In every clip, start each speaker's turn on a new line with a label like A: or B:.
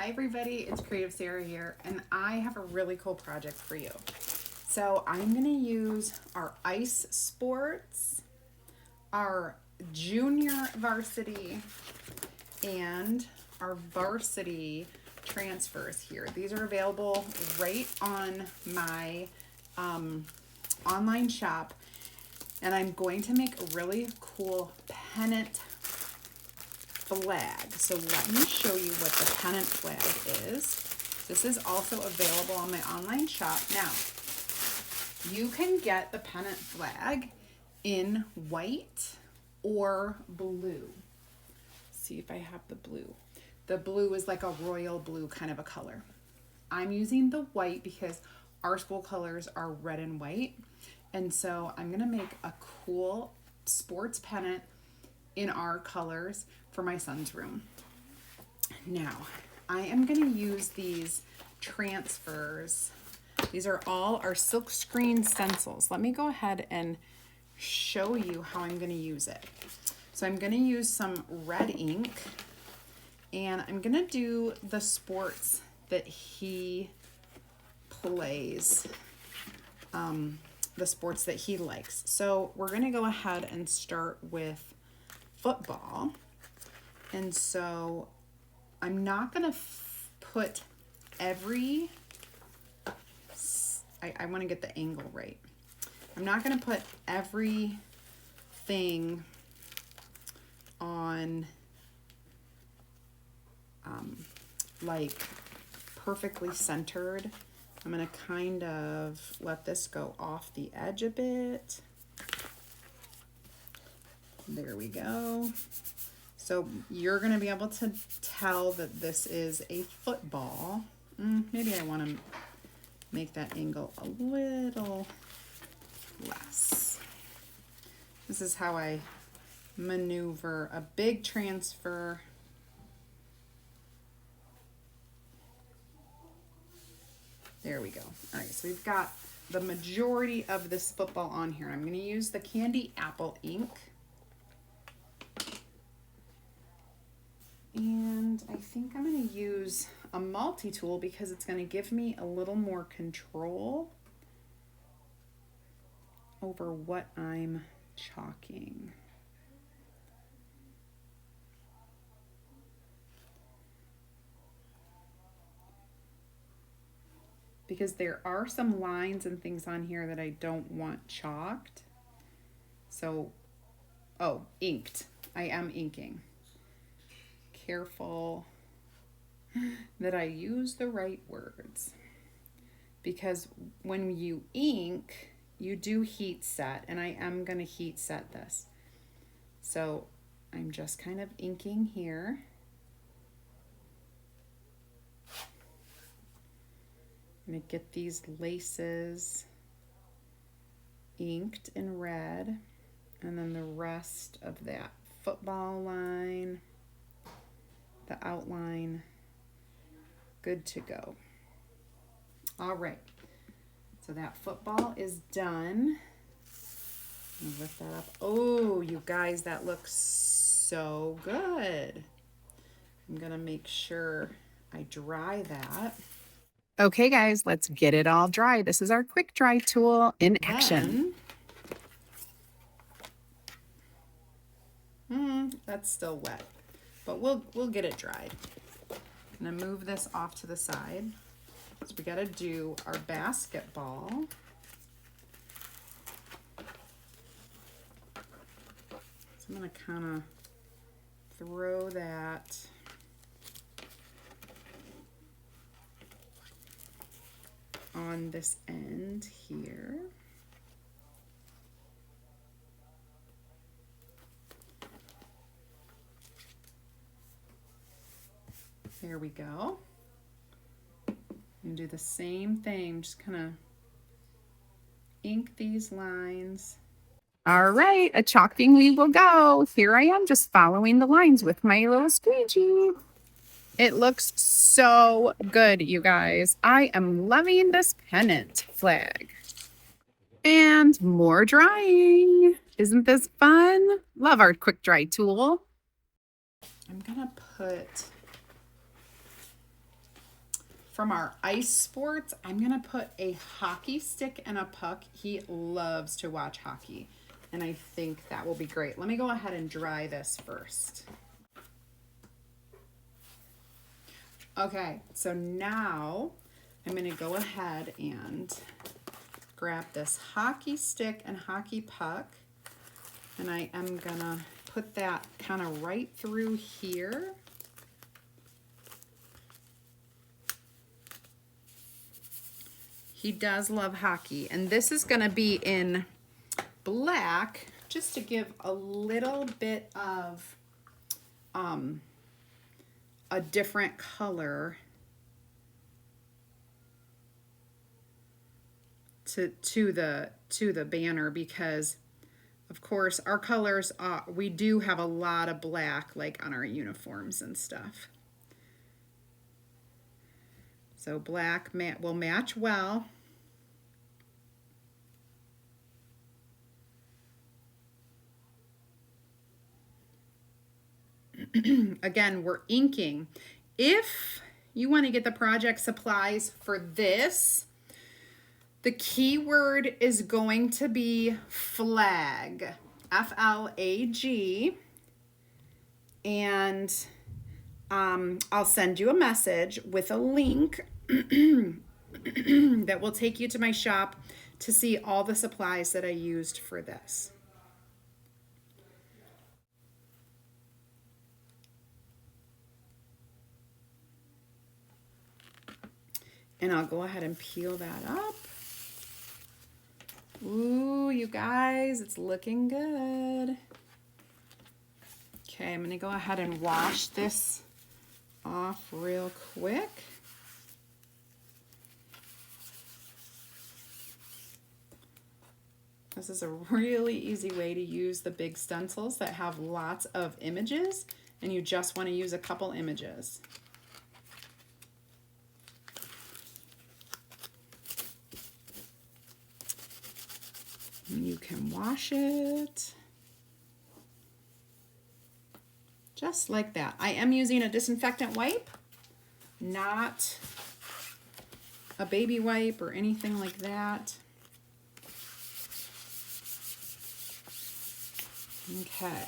A: Hi everybody, it's CreativeSarah here, and I have a really cool project for you. So I'm going to use our ice sports, our junior varsity, and our varsity transfers here. These are available right on my online shop, and I'm going to make a really cool pennant flag. So let me show you what the pennant flag is. This is also available on my online shop. Now, you can get the pennant flag in white or blue. See if I have the blue. The blue is like a royal blue kind of a color. I'm using the white because our school colors are red and white. And so I'm gonna make a cool sports pennant in our colors for my son's room. Now, I am gonna use these transfers. These are all our silk screen stencils. Let me go ahead and show you how I'm gonna use it. So I'm gonna use some red ink, and I'm gonna do the sports that he plays, the sports that he likes. So we're gonna go ahead and start with football. And so I'm not gonna put every, I wanna get the angle right. I'm not gonna put everything on like perfectly centered. I'm gonna kind of let this go off the edge a bit. There we go. So you're gonna be able to tell that this is a football. Maybe I wanna make that angle a little less. This is how I maneuver a big transfer. There we go. All right, so we've got the majority of this football on here. I'm gonna use the Candy Apple ink. And I think I'm gonna use a multi-tool because it's gonna give me a little more control over what I'm chalking. Because there are some lines and things on here that I don't want chalked. So, oh, inked. I am inking. Careful that I use the right words. Because when you ink, you do heat set, and I am going to heat set this. So I'm just kind of inking here. I'm going to get these laces inked in red, and then the rest of that football line, the outline, good to go. All right, so that football is done. Lift that up. Oh, you guys, that looks so good. I'm gonna make sure I dry that. Okay guys, let's get it all dry. This is our quick dry tool in action. That's still wet, but we'll get it dried. I'm gonna move this off to the side. So we gotta do our basketball. So I'm gonna kind of throw that on this end here. There we go. And do the same thing, just kind of ink these lines. All right, a chalking we will go. Here I am just following the lines with my little squeegee. It looks so good, you guys. I am loving this pennant flag. And more drying. Isn't this fun? Love our quick dry tool. I'm gonna put from our ice sports, I'm gonna put a hockey stick and a puck. He loves to watch hockey, and I think that will be great. Let me go ahead and dry this first. Okay, so now I'm gonna go ahead and grab this hockey stick and hockey puck, and I am gonna put that kind of right through here. He does love hockey, and this is gonna be in black just to give a little bit of a different color to the banner, because of course our colors we do have a lot of black like on our uniforms and stuff. So black will match well. Again, we're inking. If you want to get the project supplies for this, the keyword is going to be flag, F-L-A-G, and I'll send you a message with a link that will take you to my shop to see all the supplies that I used for this. And I'll go ahead and peel that up. Ooh, you guys, it's looking good. Okay, I'm gonna go ahead and wash this off real quick. This is a really easy way to use the big stencils that have lots of images, and you just want to use a couple images. And you can wash it just like that. I am using a disinfectant wipe, not a baby wipe or anything like that. Okay.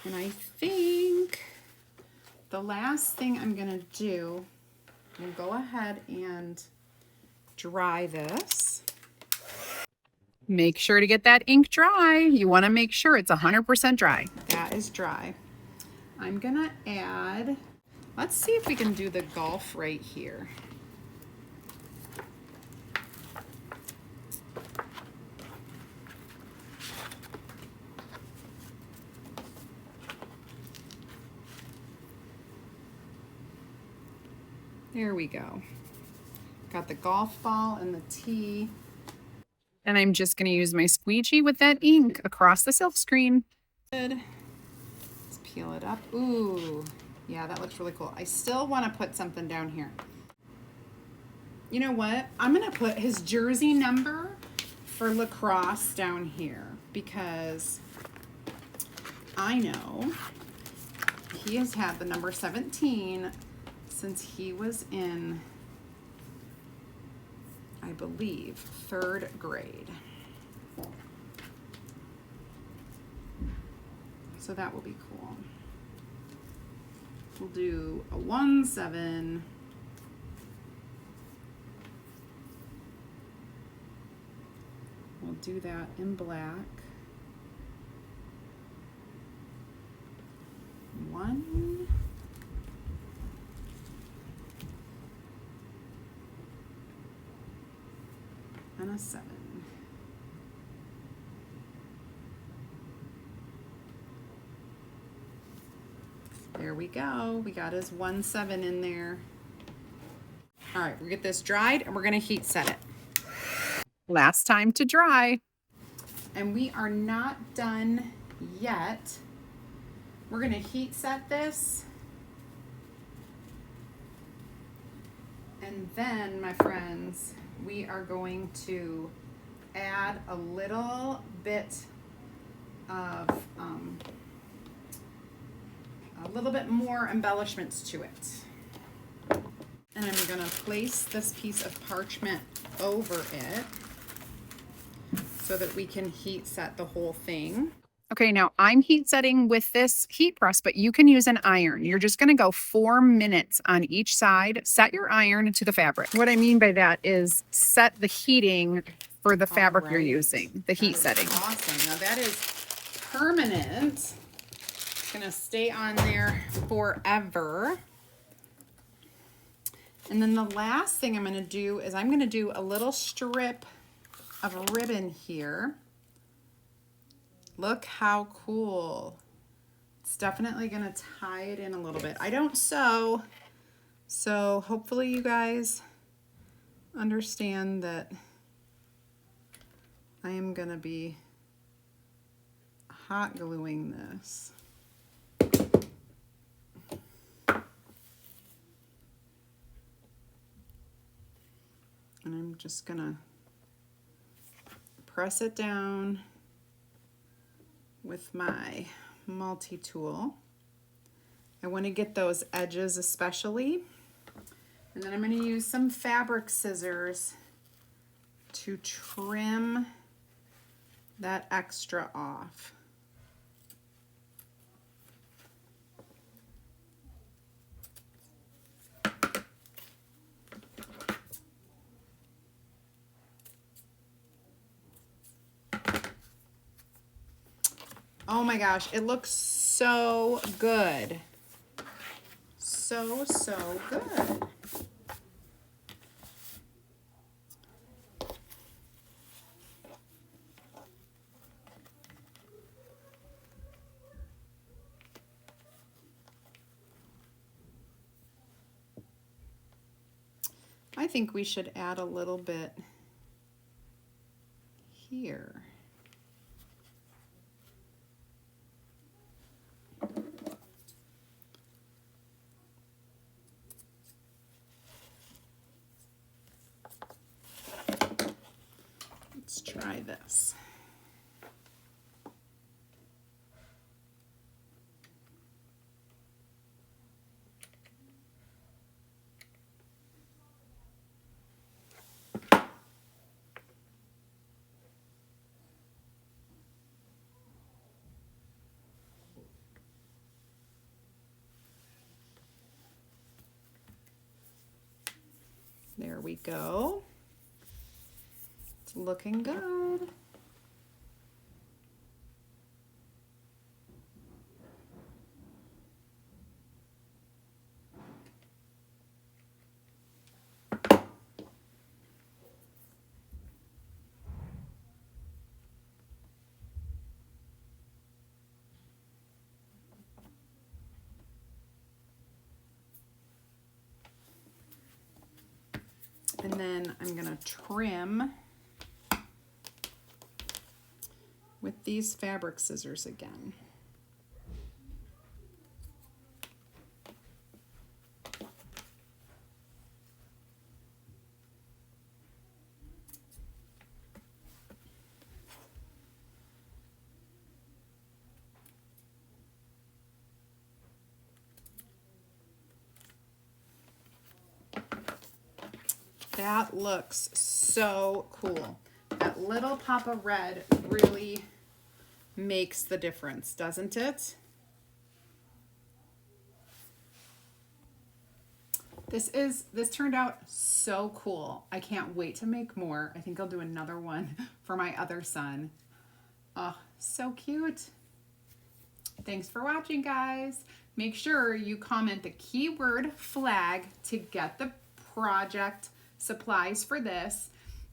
A: And I think the last thing I'm gonna do, I'm gonna go ahead and dry this. Make sure to get that ink dry. You want to make sure it's 100% dry. That is dry. I'm gonna add, let's see if we can do the golf right here. There we go. Got the golf ball and the tee. And I'm just going to use my squeegee with that ink across the silk screen. Good. Let's peel it up. Ooh, yeah, that looks really cool. I still want to put something down here. You know what? I'm going to put his jersey number for lacrosse down here, because I know he has had the number 17 since he was in, I believe, 3rd grade. So that will be cool. We'll do a 1-7. We'll do that in black. 1. And a 7. There we go. We got his 1-7 in there. All right, we'll get this dried and we're gonna heat set it. Last time to dry. And we are not done yet. We're gonna heat set this. And then, my friends, we are going to add a little bit of, a little bit more embellishments to it. And I'm gonna place this piece of parchment over it so that we can heat set the whole thing. Okay, now I'm heat setting with this heat press, but you can use an iron. You're just gonna go 4 minutes on each side, set your iron to the fabric. What I mean by that is set the heating for the fabric you're using, the heat setting. Awesome, now that is permanent. It's gonna stay on there forever. And then the last thing I'm gonna do is I'm gonna do a little strip of ribbon here. Look how cool. It's definitely gonna tie it in a little bit. I don't sew, so hopefully you guys understand that I am gonna be hot gluing this. And I'm just gonna press it down with my multi-tool. I want to get those edges especially. And then I'm going to use some fabric scissors to trim that extra off. Oh my gosh, it looks so good. So good. I think we should add a little bit here. Let's try this. There we go. It's looking good. And then I'm going to trim with these fabric scissors again. That looks so cool. That little pop of red really makes the difference, doesn't it? This turned out so cool. I can't wait to make more. I think I'll do another one for my other son. Oh, so cute. Thanks for watching, guys. Make sure you comment the keyword flag to get the project supplies for this.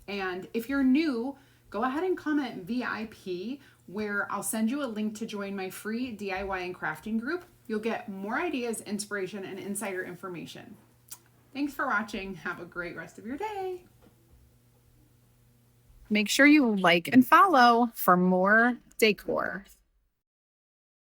A: And if you're new, go ahead and comment VIP, where I'll send you a link to join my free DIY and crafting group. You'll get more ideas, inspiration, and insider information. Thanks for watching. Have a great rest of your day. Make sure you like and follow for more decor.